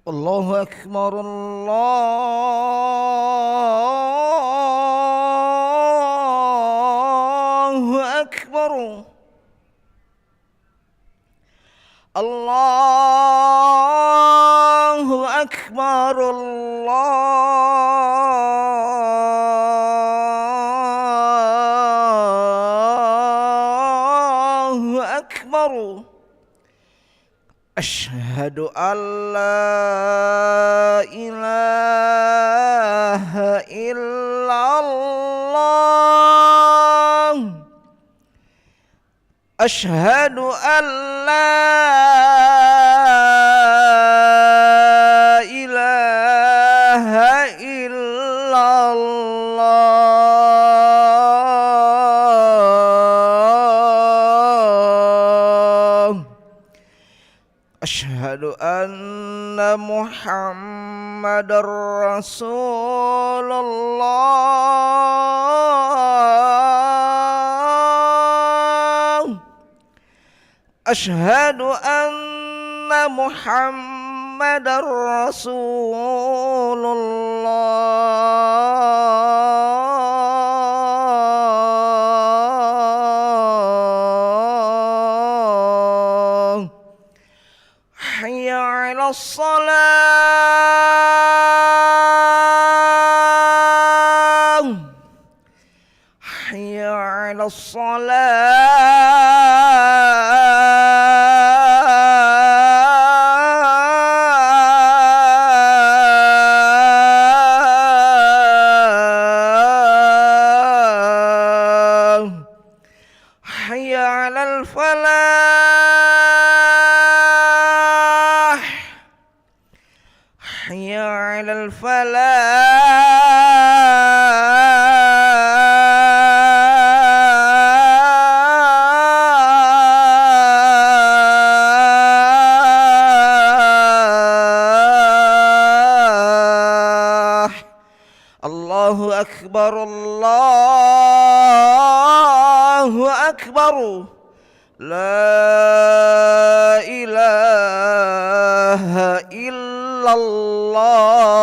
الله أكبر الله أكبر الله أكبر الله أكبر أشهد أن لا إله إلا الله أشهد أن لا إله إلا الله أشهد أن محمد رسول الله أشهد أن محمد رسول الله حي على الصلاة حي على الصلاة حي على الفلاح حي على الفلاح الله أكبر الله أكبر لا إله إلا الله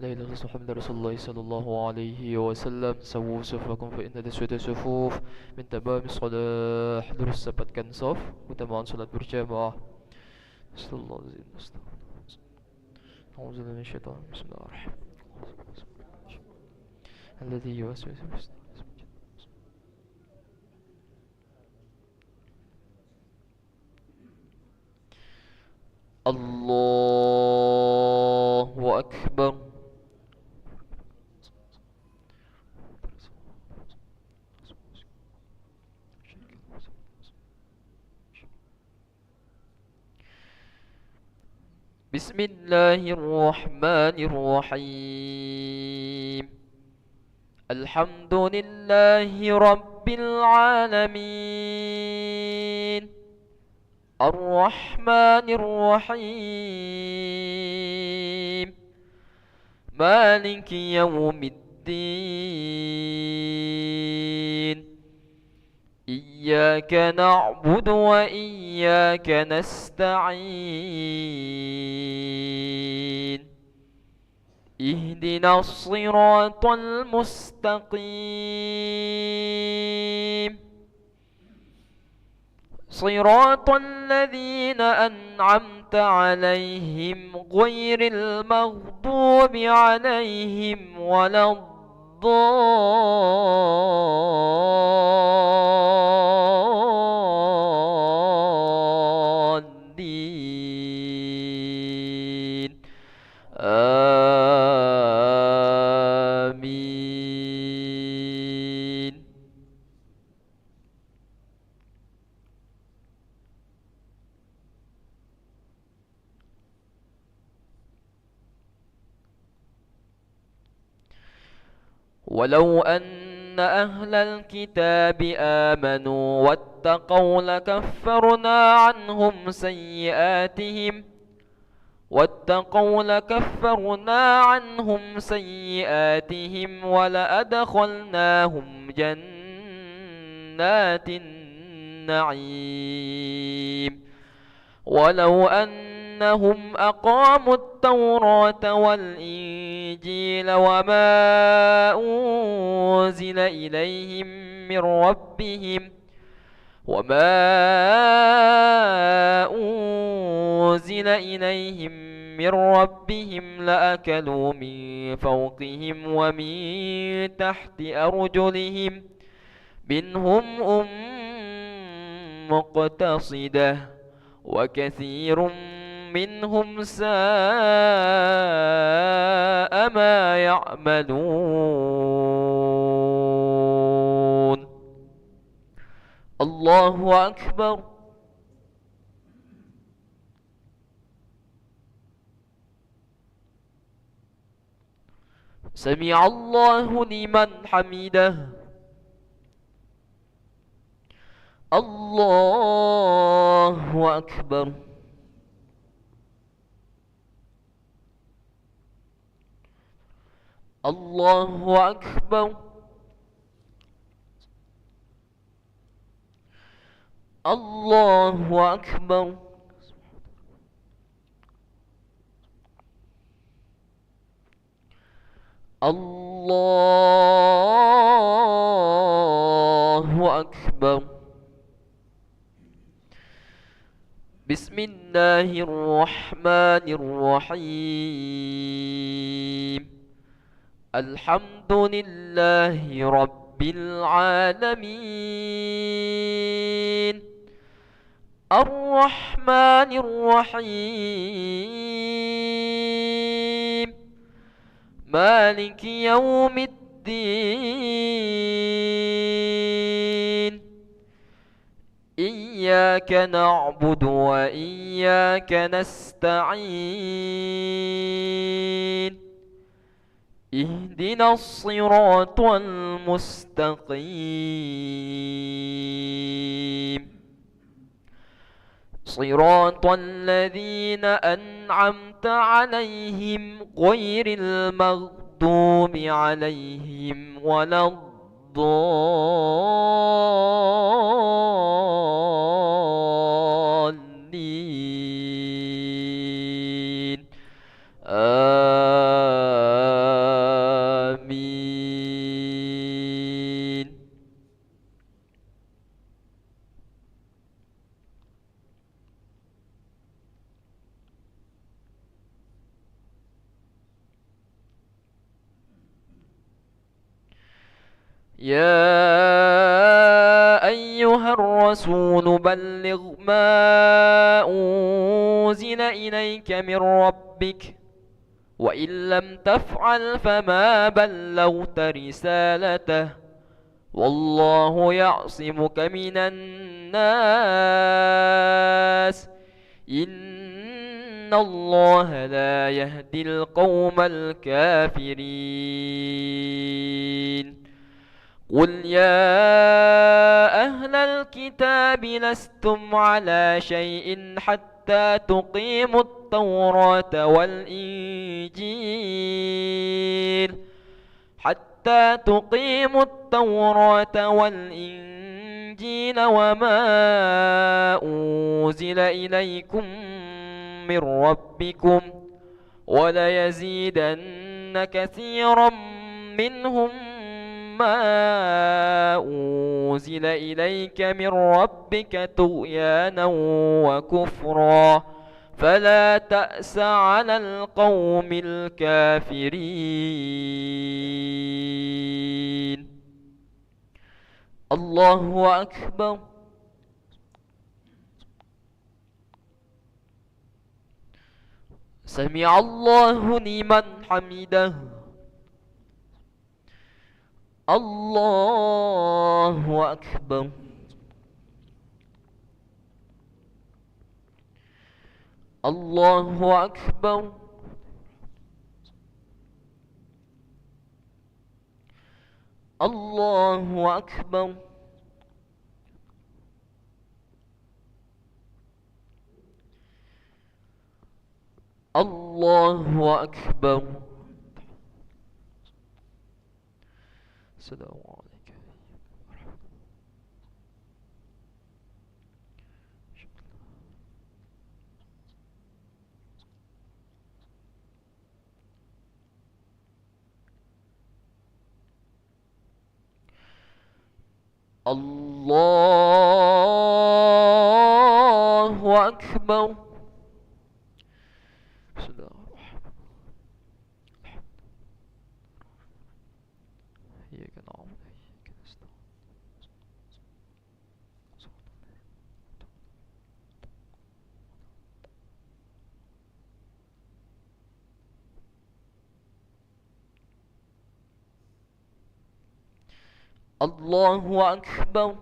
لا إله إلا الله محمد رسول الله صلى الله عليه وسلم. Sawu sufakum fa inna taswita sufuf min tamam salah. Terus dapatkan saf utamaan salat berjamaah. Sallallahu alaihi wasallam. A'udzu billahi minasyaitonir rajim. Bismillahirrahmanirrahim. Alladhi yuwaswisu fi sudur. Allahu akbar. بسم الله الرحمن الرحيم. الحمد لله رب العالمين. الرحمن الرحيم. مالك يوم الدين. إياك نعبد وإياك نستعين. اهدنا الصراط المستقيم. صراط الذين أنعمت عليهم غير المغضوب عليهم ولا الضالين. آمين. ولو أن أهل الكتاب آمنوا واتقوا لكفرنا عنهم سيئاتهم ولأدخلناهم جنات النعيم. ولو أنهم أقاموا التوراة والإنجيل وما أنزل إليهم من ربهم لأكلوا من فوقهم ومن تحت أرجلهم منهم مقتصدة وكثير منهم ساء ما يعملون. الله أكبر. سمع الله لمن حمده. الله أكبر. الله أكبر. الله أكبر. الله أكبر. بسم الله الرحمن الرحيم. الحمد لله رب العالمين. الرحمن الرحيم. مالك يوم الدين. إياك نعبد وإياك نستعين. اهدنا الصراط المستقيم. صراط الذين أنعمت عليهم غير المغضوب عليهم ولا الضالين. يا أيها الرسول بلغ ما أنزل إليك من ربك وإن لم تفعل فما بلغت رسالته والله يعصمك من الناس إن الله لا يهدي القوم الكافرين قل يا أهل الكتاب لستم على شيء حتى تقيموا التوراة والإنجيل وما أنزل إليكم من ربكم وليزيدن كثيرا منهم ما أنزل إليك من ربك طغيانا وكفرا فلا تأس على القوم الكافرين الله أكبر سمع الله لمن حمده الله أكبر الله أكبر الله أكبر الله أكبر السلام عليك الله أكبر الله أكبر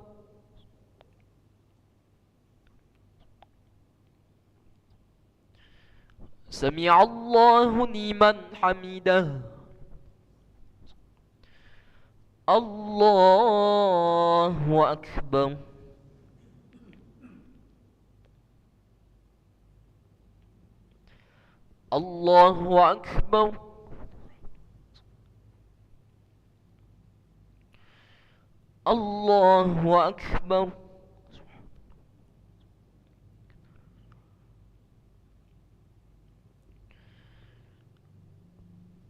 سمع الله لمن حمده الله أكبر الله أكبر الله أكبر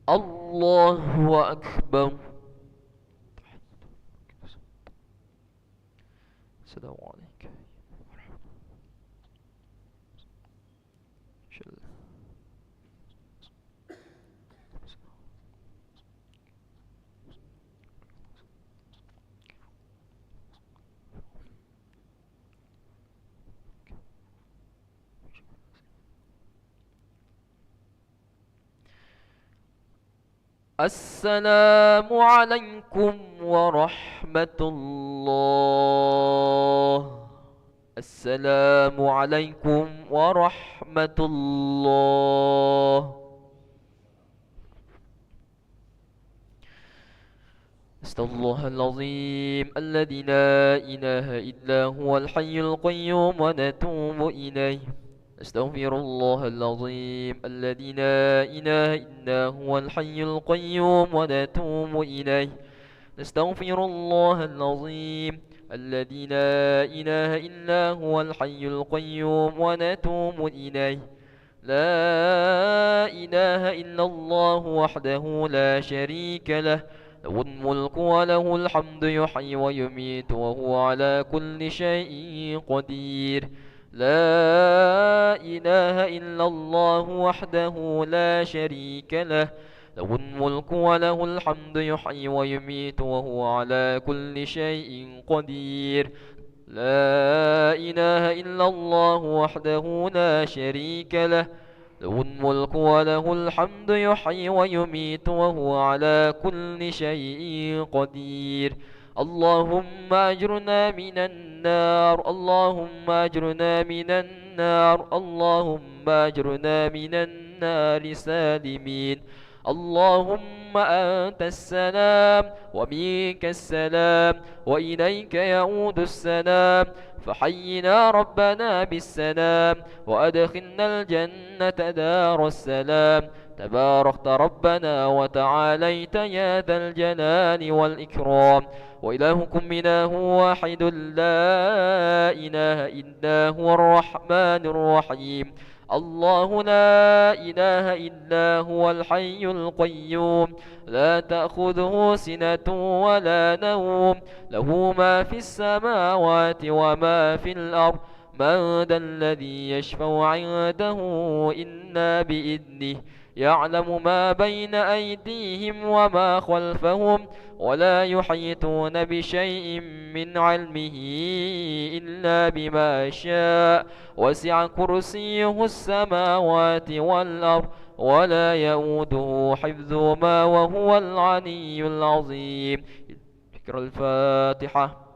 الله أكبر السلام عليك السلام عليكم ورحمة الله السلام عليكم ورحمة الله استغفر الله العظيم الذي لا إله إلا هو الحي القيوم ونتوب إليه أستغفر الله العظيم الذي لا إله إلا هو الحي القيوم ونتوب إليه نستغفر الله العظيم الذي لا إله إلا هو الحي القيوم ونتوب إليه لا إله إلا الله وحده لا شريك له له الملك وله الحمد يحيي ويميت وهو على كل شيء قدير لا إله إلا الله وحده لا شريك له له الملك وله الحمد يحيي ويميت وهو على كل شيء قدير. لا إله إلا الله وحده لا شريك له، له الملك وله الحمد يحيي ويميت وهو على كل شيء قدير. اللهم أجرنا من النار، اللهم أجرنا من النار، اللهم أجرنا من النار سالمين. اللهم أنت السلام ومنك السلام وإليك يعود السلام، فحينا ربنا بالسلام وأدخلنا الجنة دار السلام. تباركت ربنا وتعاليت يا ذا الجلال والإكرام. وإلهكم إله واحد لا إله إلا هو الرحمن الرحيم. الله لا إله إلا هو الحي القيوم، لا تأخذه سنة ولا نوم، له ما في السماوات وما في الأرض. من ذا الذي يشفع عنده إلا بإذنه، يعلم ما بين أيديهم وما خلفهم، ولا يحيطون بشيء من علمه إلا بما شاء. وسع كرسيه السماوات والأرض، ولا يؤوده حفظهما وهو العلي العظيم. ذكر الفاتحة.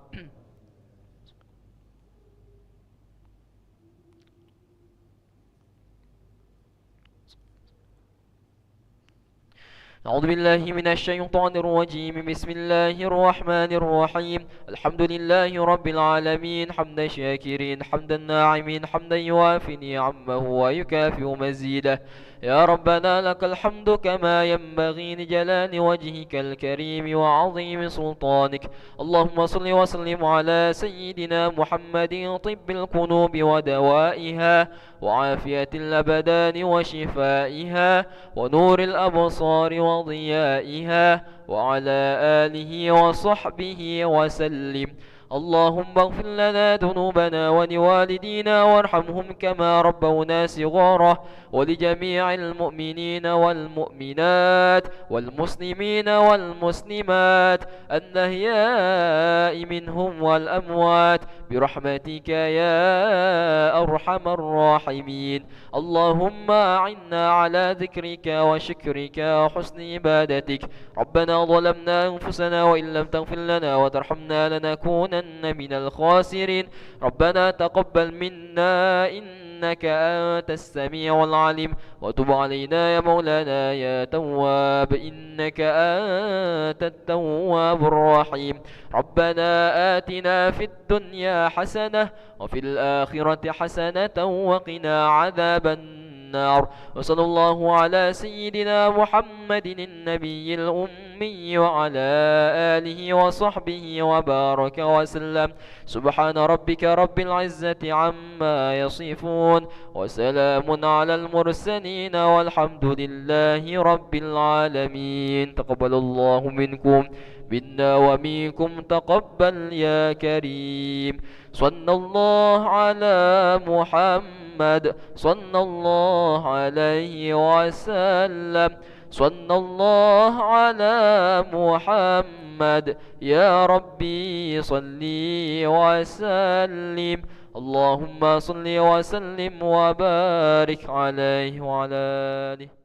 أعوذ بالله من الشيطان الرجيم. بسم الله الرحمن الرحيم. الحمد لله رب العالمين، حمد الشاكرين، حمد الناعمين، حمدا يوافي نعمه ويكافئ مزيده. يا ربنا لك الحمد كما ينبغي لجلال وجهك الكريم وعظيم سلطانك. اللهم صل وسلم على سيدنا محمد، طب القلوب ودوائها، وعافية الأبدان وشفائها، ونور الأبصار وضيائها، وعلى آله وصحبه وسلم. اللهم اغفر لنا ذنوبنا ولوالدينا وارحمهم كما ربونا صغارا، ولجميع المؤمنين والمؤمنات والمسلمين والمسلمات الأحياء منهم والأموات برحمتك يا أرحم الراحمين. اللهم أعنا على ذكرك وشكرك وحسن عبادتك. ربنا ظلمنا أنفسنا وإن لم تغفر لنا وترحمنا لنكونن من الخاسرين. ربنا تقبل منا إنك أنت السميع العليم، وتب علينا يا مولانا يا تواب، إنك أنت التواب الرحيم. ربنا آتنا في الدنيا حسنة وفي الآخرة حسنة وقنا عذاب النار. وصلى الله على سيدنا محمد النبي الأمي وعلى آله وصحبه وبارك وسلم. سبحان ربك رب العزة عما يصفون، وسلام على المرسلين، والحمد لله رب العالمين. تقبل الله منكم منا ومنكم تقبل يا كريم. صلى الله على محمد، صلى الله عليه وسلم، صلى الله على محمد. يا ربي صلي وسلم، اللهم صل وسلم وبارك عليه وعلى آله.